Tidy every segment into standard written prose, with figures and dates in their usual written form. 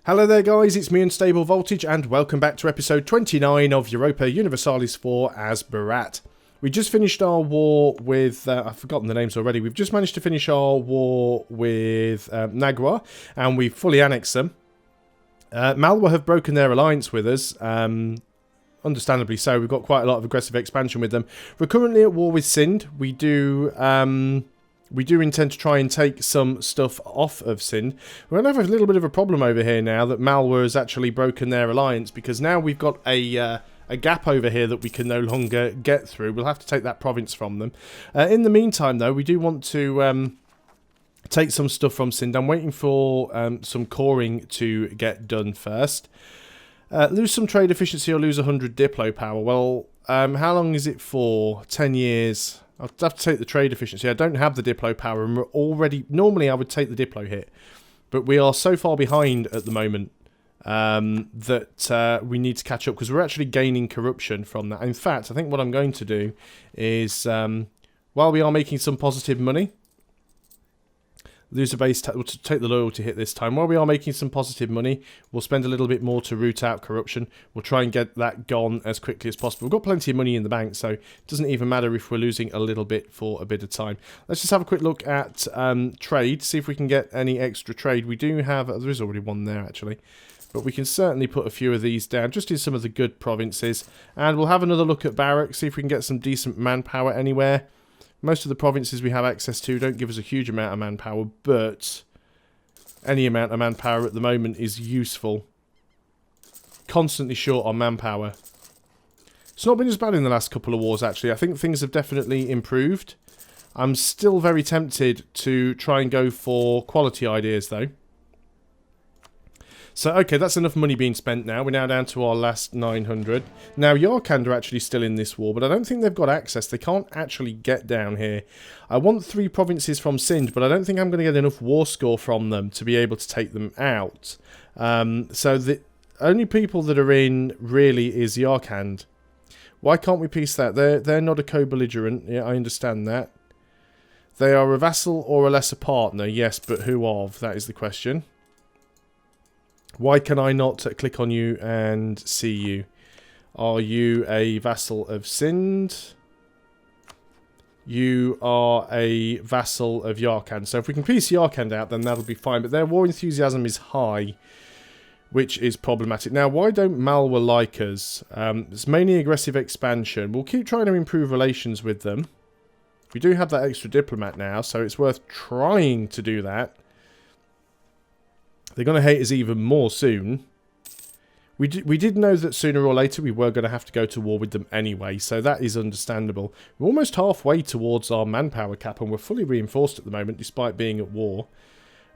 Hello there guys, it's me Unstable Voltage and welcome back to episode 29 of Europa Universalis IV as Barat. We just finished our war with, I've forgotten the names already, we've just managed to finish our war with Nagua and we've fully annexed them. Malwa have broken their alliance with us, understandably so. We've got quite a lot of aggressive expansion with them. We're currently at war with Sind. We do intend to try and take some stuff off of Sind. We're going to have a little bit of a problem over here now that Malwa has actually broken their alliance, because now we've got a gap over here that we can no longer get through. We'll have to take that province from them. In the meantime, though, we do want to take some stuff from Sind. I'm waiting for some coring to get done first. Lose some trade efficiency or lose 100 Diplo power. Well, how long is it for? 10 years. I'll have to take the trade efficiency. I don't have the Diplo power, and we're already... Normally, I would take the Diplo hit, but we are so far behind at the moment that we need to catch up, because we're actually gaining corruption from that. In fact, I think what I'm going to do is, while we are making some positive money, lose a base, we'll take the loyalty hit this time. While we are making some positive money, we'll spend a little bit more to root out corruption. We'll try and get that gone as quickly as possible. We've got plenty of money in the bank, so it doesn't even matter if we're losing a little bit for a bit of time. Let's just have a quick look at trade, see if we can get any extra trade. We do have, there is already one there actually, but we can certainly put a few of these down, just in some of the good provinces. And we'll have another look at barracks, see if we can get some decent manpower anywhere. Most of the provinces we have access to don't give us a huge amount of manpower, but any amount of manpower at the moment is useful. Constantly short on manpower. It's not been as bad in the last couple of wars, actually. I think things have definitely improved. I'm still very tempted to try and go for quality ideas, though. So, okay, that's enough money being spent now. We're now down to our last 900. Now, Yarkand are actually still in this war, but I don't think they've got access. They can't actually get down here. I want 3 provinces from Sind, but I don't think I'm going to get enough war score from them to be able to take them out. So the only people that are in, really, is Yarkand. Why can't we piece that? They're not a co-belligerent. Yeah, I understand that. They are a vassal or a lesser partner. Yes, but who of? That is the question. Why can I not click on you and see you? Are you a vassal of Sind? You are a vassal of Yarkand. So if we can piece Yarkand out, then that'll be fine. But their war enthusiasm is high, which is problematic. Now, why don't Malwa like us? It's mainly aggressive expansion. We'll keep trying to improve relations with them. We do have that extra diplomat now, so it's worth trying to do that. They're going to hate us even more soon. We did know that sooner or later we were going to have to go to war with them anyway, so that is understandable. We're almost halfway towards our manpower cap, and we're fully reinforced at the moment, despite being at war.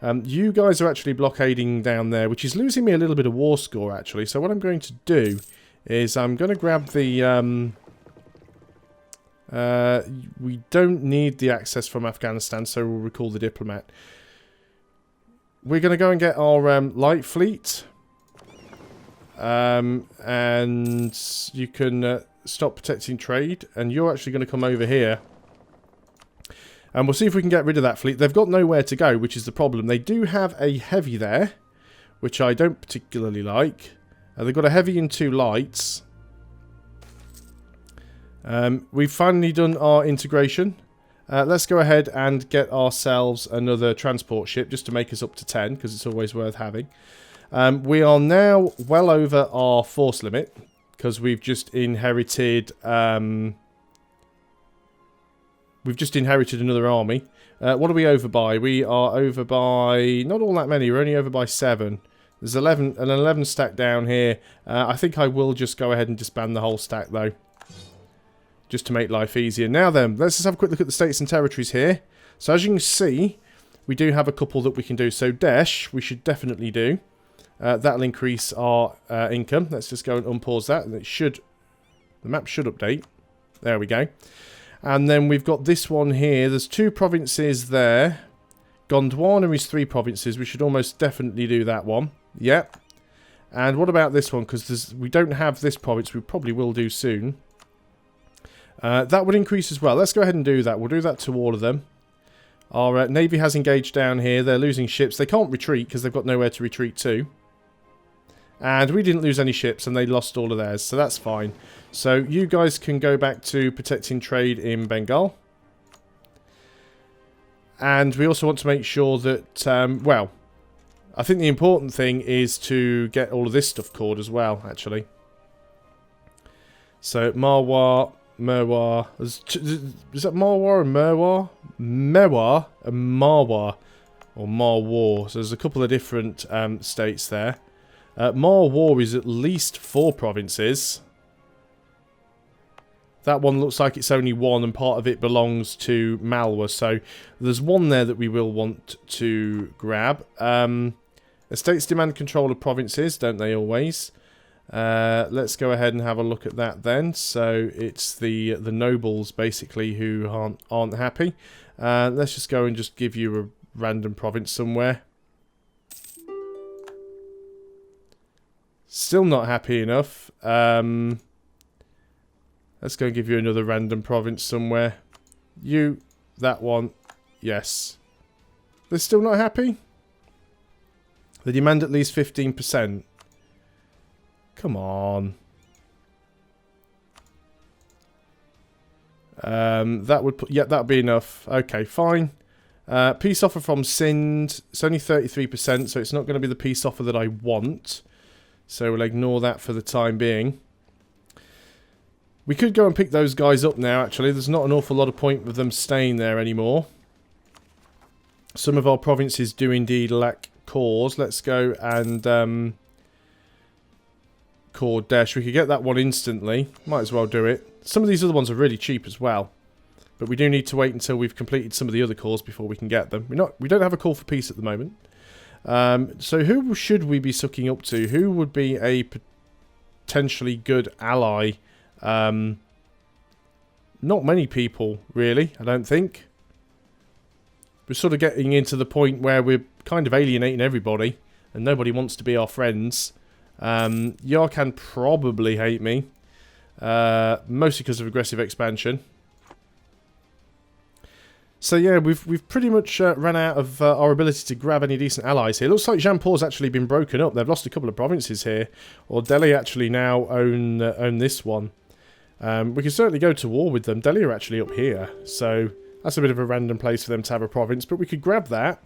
You guys are actually blockading down there, which is losing me a little bit of war score, actually. So what I'm going to do is I'm going to grab the... we don't need the access from Afghanistan, so we'll recall the diplomat. We're going to go and get our light fleet. And you can stop protecting trade. And you're actually going to come over here. And we'll see if we can get rid of that fleet. They've got nowhere to go, which is the problem. They do have a heavy there, which I don't particularly like. They've got a heavy and 2 lights. We've finally done our integration. Let's go ahead and get ourselves another transport ship just to make us up to 10, because it's always worth having. We are now well over our force limit, because we've just inherited another army. What are we over by? We are over by not all that many. We're only over by 7. There's an 11 stack down here. I think I will just go ahead and disband the whole stack, though, just to make life easier. Now then, let's just have a quick look at the states and territories here. So as you can see, we do have a couple that we can do. So Desh, we should definitely do. That'll increase our income. Let's just go and unpause that. And the map should update. There we go. And then we've got this one here. There's 2 provinces there. Gondwana is 3 provinces. We should almost definitely do that one. Yep. And what about this one? Because we don't have this province. We probably will do soon. That would increase as well. Let's go ahead and do that. We'll do that to all of them. Our navy has engaged down here. They're losing ships. They can't retreat because they've got nowhere to retreat to. And we didn't lose any ships, and they lost all of theirs, so that's fine. So you guys can go back to protecting trade in Bengal. And we also want to make sure that, well, I think the important thing is to get all of this stuff called as well, actually. So Marwar, Merwar, is that Marwar and Merwar? Mewar and Marwar, or Marwar. So there's a couple of different states there. Marwar is at least 4 provinces. That one looks like it's only 1, and part of it belongs to Malwa. So there's one there that we will want to grab. Estates demand control of provinces, don't they always? Let's go ahead and have a look at that then. So it's the nobles basically who aren't happy. Let's just go and just give you a random province somewhere. Still not happy enough. Let's go and give you another random province somewhere. You, that one, yes. They're still not happy? They demand at least 15%. Come on. That would put, yeah, that'd be enough. Okay, fine. Peace offer from Sind. It's only 33%, so it's not going to be the peace offer that I want. So we'll ignore that for the time being. We could go and pick those guys up now, actually. There's not an awful lot of point with them staying there anymore. Some of our provinces do indeed lack cores. Let's go and core dash. We could get that one instantly. Might as well do it. Some of these other ones are really cheap as well. But we do need to wait until we've completed some of the other cores before we can get them. We don't have a call for peace at the moment. So who should we be sucking up to? Who would be a potentially good ally? Not many people, really, I don't think. We're sort of getting into the point where we're kind of alienating everybody, and nobody wants to be our friends. Yarkand probably hate me, mostly because of aggressive expansion. So yeah, we've pretty much run out of our ability to grab any decent allies here. Looks like Jampur's actually been broken up. They've lost a couple of provinces here, or Delhi actually now own this one. We can certainly go to war with them. Delhi are actually up here, so that's a bit of a random place for them to have a province, but we could grab that.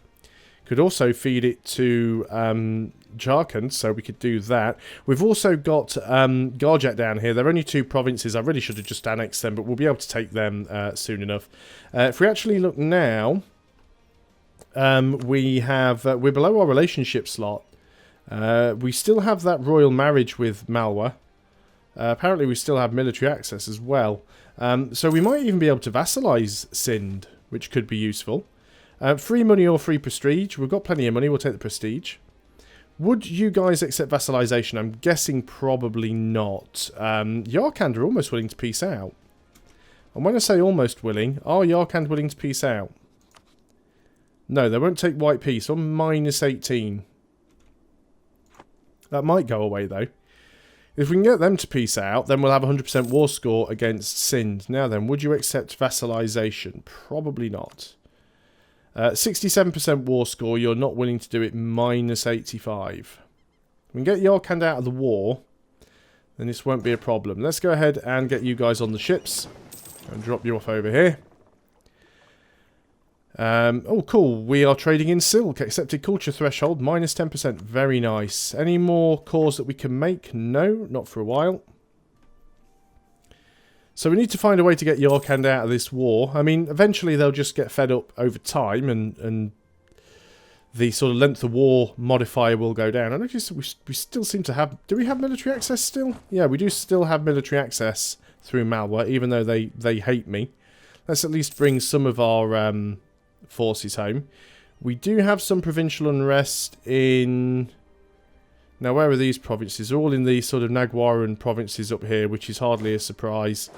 Could also feed it to Jharkhand, so we could do that. We've also got Garjat down here. They're only 2 provinces. I really should have just annexed them, but we'll be able to take them soon enough. If we actually look now, we're below our relationship slot. We still have that royal marriage with Malwa. Apparently we still have military access as well. So we might even be able to vassalize Sind, which could be useful. Free money or free prestige. We've got plenty of money. We'll take the prestige. Would you guys accept vassalization? I'm guessing probably not. Yarkand are almost willing to peace out. And when I say almost willing, are Yarkand willing to peace out? No, they won't take white peace. On minus 18. That might go away, though. If we can get them to peace out, then we'll have a 100% war score against Sind. Now then, would you accept vassalization? Probably not. 67% war score, you're not willing to do it, minus 85. We can get Yarkand out of the war, then this won't be a problem. Let's go ahead and get you guys on the ships and drop you off over here. Oh, cool. We are trading in silk. Accepted culture threshold, minus 10%. Very nice. Any more cores that we can make? No, not for a while. So we need to find a way to get Yarkand out of this war. I mean, eventually they'll just get fed up over time, and the sort of length of war modifier will go down. And actually, we still seem to have... Do we have military access still? Yeah, we do still have military access through Malwa, even though they hate me. Let's at least bring some of our forces home. We do have some provincial unrest in... Now, where are these provinces? They're all in the sort of Nagwaran provinces up here, which is hardly a surprise.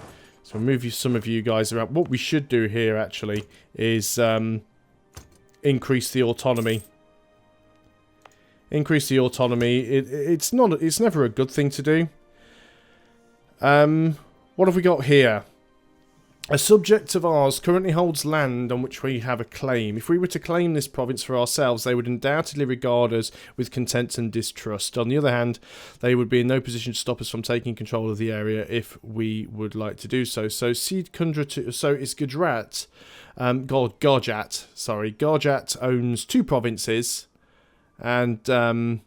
So I'll move some of you guys around. What we should do here, actually, is increase the autonomy. Increase the autonomy. It's never a good thing to do. What have we got here? A subject of ours currently holds land on which we have a claim. If we were to claim this province for ourselves, they would undoubtedly regard us with contempt and distrust. On the other hand, they would be in no position to stop us from taking control of the area if we would like to do so. So Seed Kundra, so it's Gujarat, Garjat, sorry. Garjat owns 2 provinces, and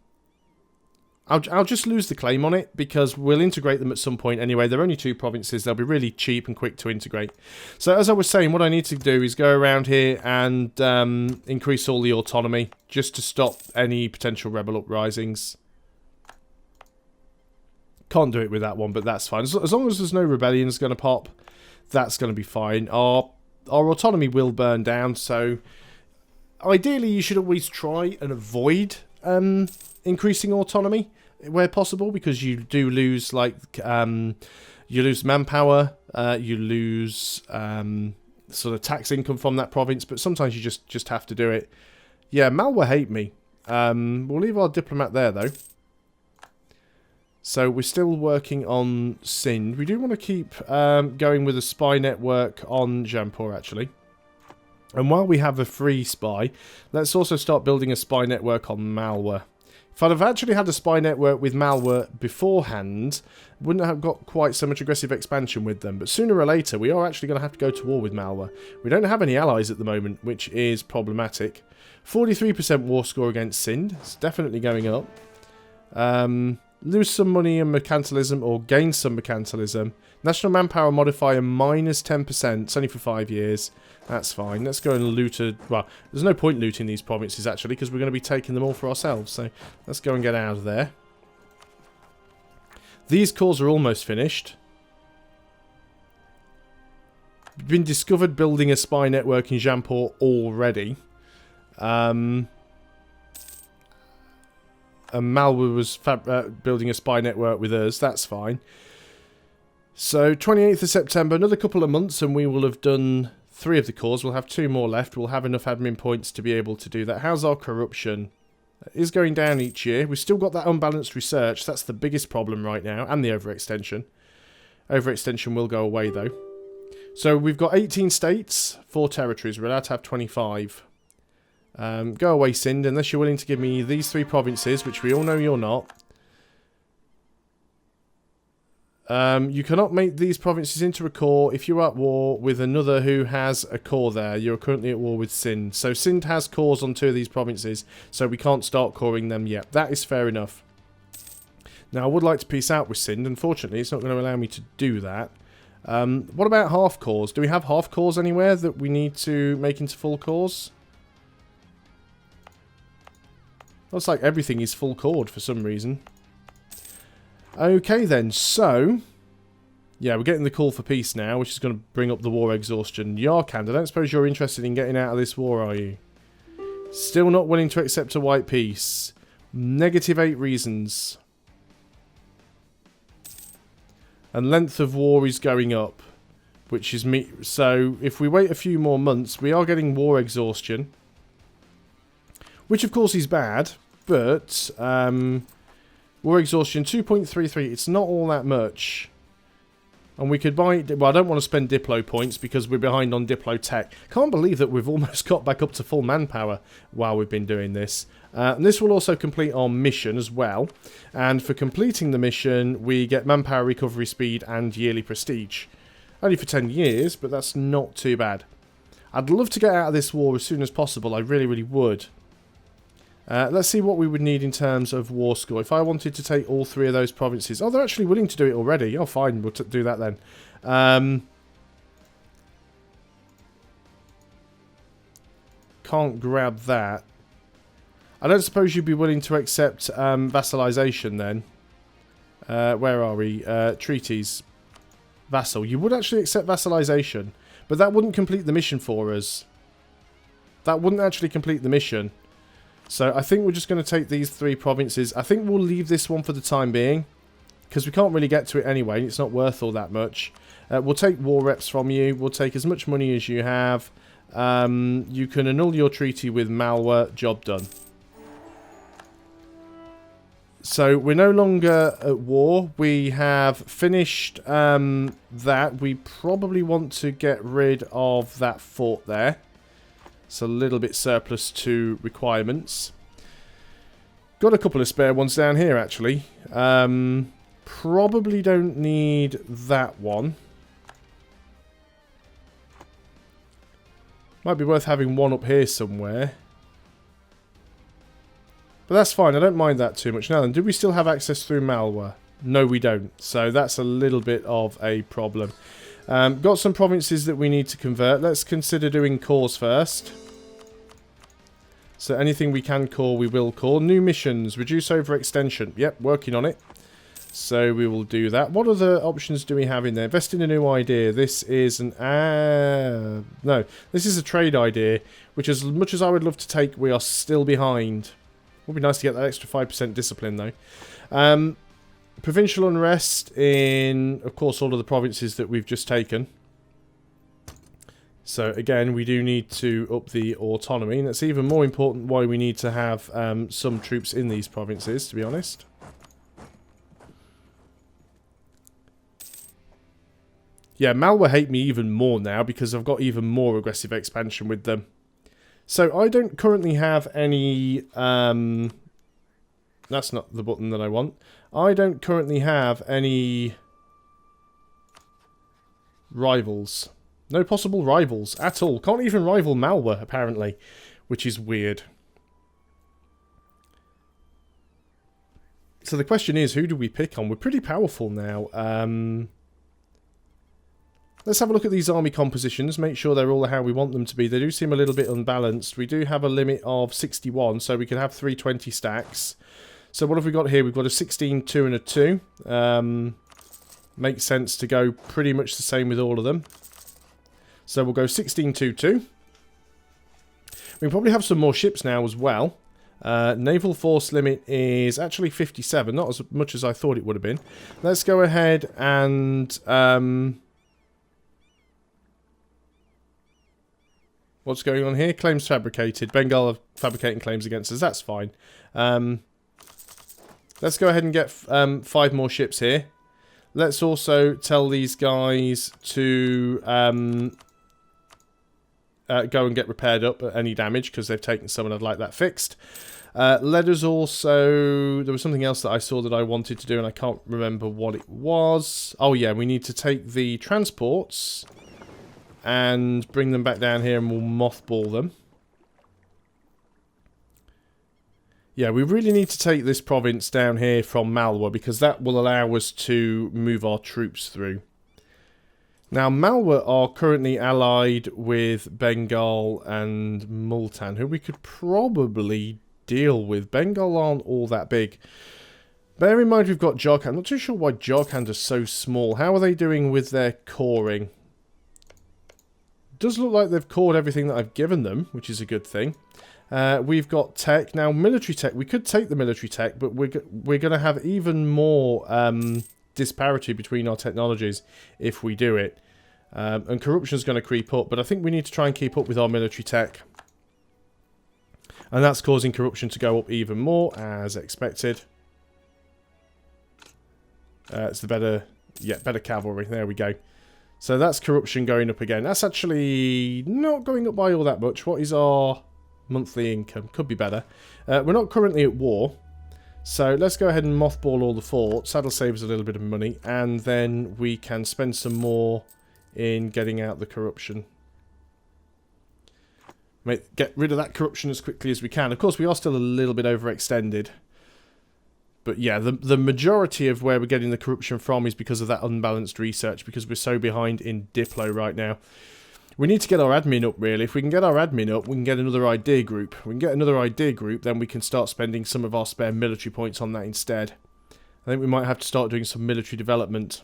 I'll just lose the claim on it because we'll integrate them at some point anyway. They're only 2 provinces. They'll be really cheap and quick to integrate. So as I was saying, what I need to do is go around here and increase all the autonomy just to stop any potential rebel uprisings. Can't do it with that one, but that's fine. As long as there's no rebellions going to pop, that's going to be fine. Our autonomy will burn down, so ideally you should always try and avoid increasing autonomy where possible, because you do lose, like, you lose manpower, you lose sort of tax income from that province, but sometimes you just have to do it. Yeah, Malwa hate me. We'll leave our diplomat there, though. So we're still working on Sind. We do want to keep going with a spy network on Jampur, actually. And while we have a free spy, let's also start building a spy network on Malwa. If I'd have actually had a spy network with Malwa beforehand, wouldn't have got quite so much aggressive expansion with them. But sooner or later, we are actually going to have to go to war with Malwa. We don't have any allies at the moment, which is problematic. 43% war score against Sind. It's definitely going up. Lose some money in mercantilism or gain some mercantilism. National manpower modifier minus 10%. It's only for 5 years. That's fine. Let's go and loot a... Well, there's no point looting these provinces, actually, because we're going to be taking them all for ourselves. So let's go and get out of there. These cores are almost finished. Been discovered building a spy network in Jampur already. And Malwa was building a spy network with us. That's fine. So 28th of September, another couple of months, and we will have done 3 of the cores. We'll have 2 more left. We'll have enough admin points to be able to do that. How's our corruption? It is going down each year. We've still got that unbalanced research. That's the biggest problem right now, and the overextension. Overextension will go away, though. So we've got 18 states, 4 territories. We're allowed to have 25. Go away, Sind, unless you're willing to give me these 3 provinces, which we all know you're not. You cannot make these provinces into a core if you're at war with another who has a core there. You're currently at war with Sind. So Sind has cores on 2 of these provinces, so we can't start coring them yet. That is fair enough. Now, I would like to peace out with Sind. Unfortunately, it's not going to allow me to do that. What about half cores? Do we have half cores anywhere that we need to make into full cores? Looks like everything is full cored for some reason. Okay then, so... Yeah, we're getting the call for peace now, which is going to bring up the war exhaustion. Yarkand, I don't suppose you're interested in getting out of this war, are you? Still not willing to accept a white peace. -8 reasons. And length of war is going up, which is me. So, if we wait a few more months, we are getting war exhaustion. Which, of course, is bad, but war exhaustion 2.33. It's not all that much, and we could buy. Well, I don't want to spend Diplo points because we're behind on Diplo tech. Can't believe that we've almost got back up to full manpower while we've been doing this. And this will also complete our mission as well. And for completing the mission, we get manpower recovery speed and yearly prestige. Only for 10 years, but that's not too bad. I'd love to get out of this war as soon as possible. I really, really would. Let's see what we would need in terms of war score. If I wanted to take all 3 of those provinces... Oh, they're actually willing to do it already. Oh, fine. We'll do that then. Can't grab that. I don't suppose you'd be willing to accept vassalization then. Where are we? Treaties. Vassal. You would actually accept vassalization. But that wouldn't complete the mission for us. That wouldn't actually complete the mission. So I think we're just going to take these 3 provinces. I think we'll leave this one for the time being, because we can't really get to it anyway. It's not worth all that much. We'll take war reps from you. We'll take as much money as you have. You can annul your treaty with Malwa. Job done. So we're no longer at war. We have finished that. We probably want to get rid of that fort there. It's a little bit surplus to requirements. Got a couple of spare ones down here, actually. Probably don't need that one. Might be worth having one up here somewhere. But that's fine, I don't mind that too much. Now then, do we still have access through malware? No, we don't. So that's a little bit of a problem. Got some provinces that we need to convert. Let's consider doing cores first. So anything we can core, we will core. New missions, reduce overextension. Yep, working on it. So we will do that. What other options do we have in there? Invest in a new idea. This is an... no, this is a trade idea, which as much as I would love to take, we are still behind. Would be nice to get that extra 5% discipline, though. Provincial unrest in, of course, all of the provinces that we've just taken. So, again, we do need to up the autonomy. And that's even more important why we need to have some troops in these provinces, to be honest. Yeah, malware hate me even more now because I've got even more aggressive expansion with them. So I don't currently have any... that's not the button that I want. I don't currently have any rivals. No possible rivals at all. Can't even rival malware, apparently, which is weird. So the question is, who do we pick on? We're pretty powerful now. Let's have a look at these army compositions, make sure they're all how we want them to be. They do seem a little bit unbalanced. We do have a limit of 61, so we can have 320 stacks. So what have we got here? We've got a 16, 2 and a 2. Makes sense to go pretty much the same with all of them. So we'll go 16, 2, 2. We can probably have some more ships now as well. Naval force limit is actually 57, not as much as I thought it would have been. Let's go ahead and... what's going on here? Claims fabricated. Bengal are fabricating claims against us. That's fine. Let's go ahead and get 5 more ships here. Let's also tell these guys to go and get repaired up at any damage because they've taken some and I'd like that fixed. Let us also... there was something else that I saw that I wanted to do and I can't remember what it was. Oh yeah, we need to take the transports... and bring them back down here and we'll mothball them. Yeah, we really need to take this province down here from Malwa because that will allow us to move our troops through. Now, Malwa are currently allied with Bengal and Multan, who we could probably deal with. Bengal aren't all that big. Bear in mind we've got Jharkhand. I'm not too sure why Jharkhand are so small. How are they doing with their coring? Does look like they've cored everything that I've given them, which is a good thing. We've got tech. Now, military tech. We could take the military tech, but we're going to have even more disparity between our technologies if we do it. And corruption is going to creep up, but I think we need to try and keep up with our military tech. And that's causing corruption to go up even more, as expected. It's the better cavalry. There we go. So that's corruption going up again. That's actually not going up by all that much. What is our monthly income? Could be better. We're not currently at war. So let's go ahead and mothball all the forts. That'll save us a little bit of money. And then we can spend some more in getting out the corruption. Get rid of that corruption as quickly as we can. Of course, we are still a little bit overextended. But yeah, the majority of where we're getting the corruption from is because of that unbalanced research, because we're so behind in Diplo right now. We need to get our admin up, really. If we can get our admin up, we can get another idea group. We can get another idea group, then we can start spending some of our spare military points on that instead. I think we might have to start doing some military development.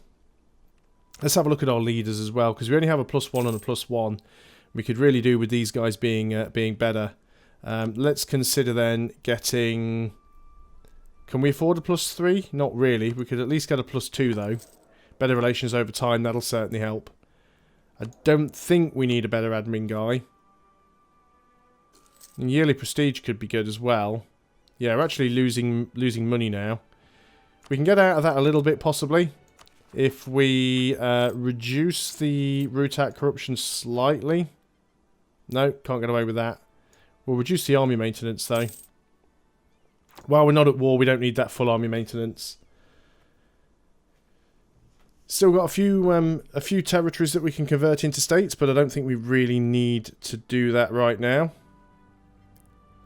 Let's have a look at our leaders as well, because we only have a +1 and a +1. We could really do with these guys being better. Let's consider then getting... Can we afford a +3? Not really. We could at least get a +2 though. Better relations over time, that'll certainly help. I don't think we need a better admin guy. And yearly prestige could be good as well. Yeah, we're actually losing money now. We can get out of that a little bit, possibly. If we reduce the Rutat corruption slightly. No, can't get away with that. We'll reduce the army maintenance, though. While we're not at war, we don't need that full army maintenance. Still got a few territories that we can convert into states, but I don't think we really need to do that right now.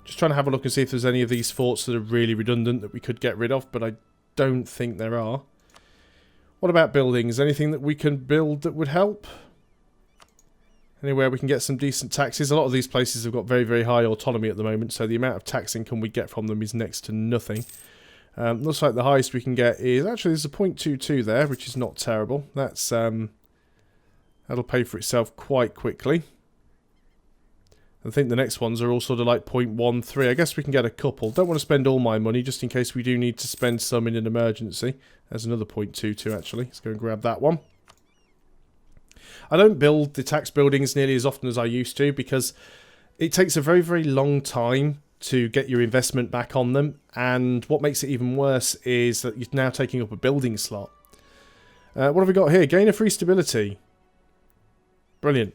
Just trying to have a look and see if there's any of these forts that are really redundant that we could get rid of, but I don't think there are. What about buildings? Anything that we can build that would help? Anywhere we can get some decent taxes. A lot of these places have got very, very high autonomy at the moment, so the amount of tax income we get from them is next to nothing. Looks like the highest we can get is... Actually, there's a 0.22 there, which is not terrible. That's that'll pay for itself quite quickly. I think the next ones are all sort of like 0.13. I guess we can get a couple. Don't want to spend all my money, just in case we do need to spend some in an emergency. There's another 0.22, actually. Let's go and grab that one. I don't build the tax buildings nearly as often as I used to, because it takes a very, very long time to get your investment back on them. And what makes it even worse is that you're now taking up a building slot. What have we got here? Gain of free stability. Brilliant.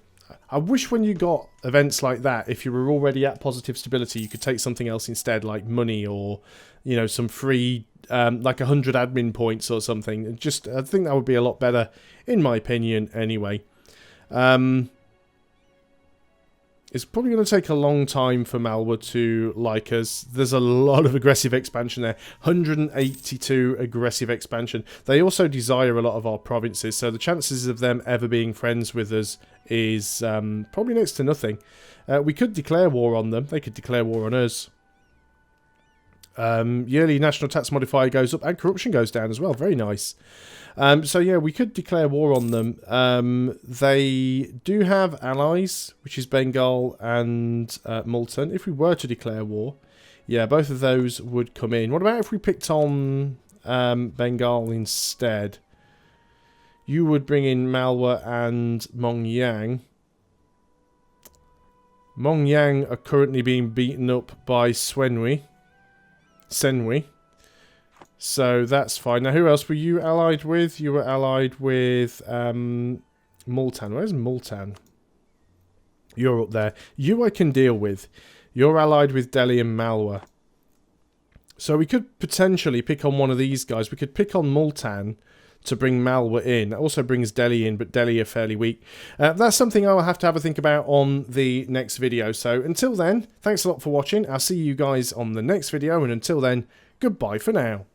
I wish when you got events like that, if you were already at positive stability, you could take something else instead, like money or, you know, some free, like 100 admin points or something. Just, I think that would be a lot better, in my opinion, anyway. It's probably going to take a long time for Malwa to like us. There's a lot of aggressive expansion there. 182 aggressive expansion. They also desire a lot of our provinces, so the chances of them ever being friends with us is probably next to nothing. We could declare war on them. They could declare war on us. Yearly national tax modifier goes up and corruption goes down as well. Very nice. So yeah, we could declare war on them. They do have allies, which is Bengal and Multan. If we were to declare war, yeah, both of those would come in. What about if we picked on Bengal instead? You would bring in Malwa and Mongyang. Mongyang are currently being beaten up by Senwi. So that's fine. Now, who else were you allied with? You were allied with Multan. Where's Multan? You're up there. You I can deal with. You're allied with Delhi and Malwa. So we could potentially pick on one of these guys. We could pick on Multan to bring Malwa in. That also brings Delhi in, but Delhi are fairly weak. That's something I will have to have a think about on the next video. So until then, thanks a lot for watching. I'll see you guys on the next video, and until then, goodbye for now.